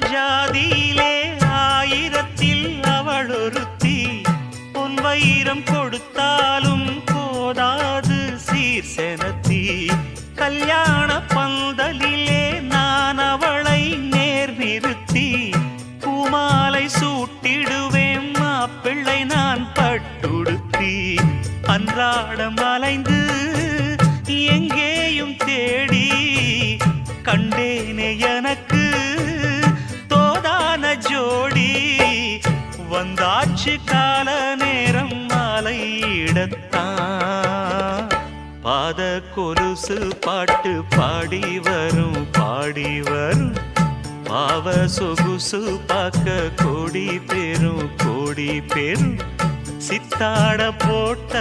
ஜாதியிலே ஆயிரத்தில் அவள் ஒருத்தி பொன் வைரம் கொடுத்தாலும் போதாது சீர் செனத்தி கல்யாண பந்தலிலே நான் அவளை நேர் நிறுத்தி பூமாலை சூட்டிடுவேன் மாப்பிள்ளை நான் பட்டுடுத்தி அன்றாடம் அலைந்து எங்கேயும் தேடி கண்டேனே எனக்கு தோதான ஜோடி வந்தாச்சு கால நேரம் மாலையிடத்தான் பாத கொலுசு பாட்டு பாடி வரும் பாவ சொகுசு பார்க்க கோடி பேரும் சித்தாட போட்ட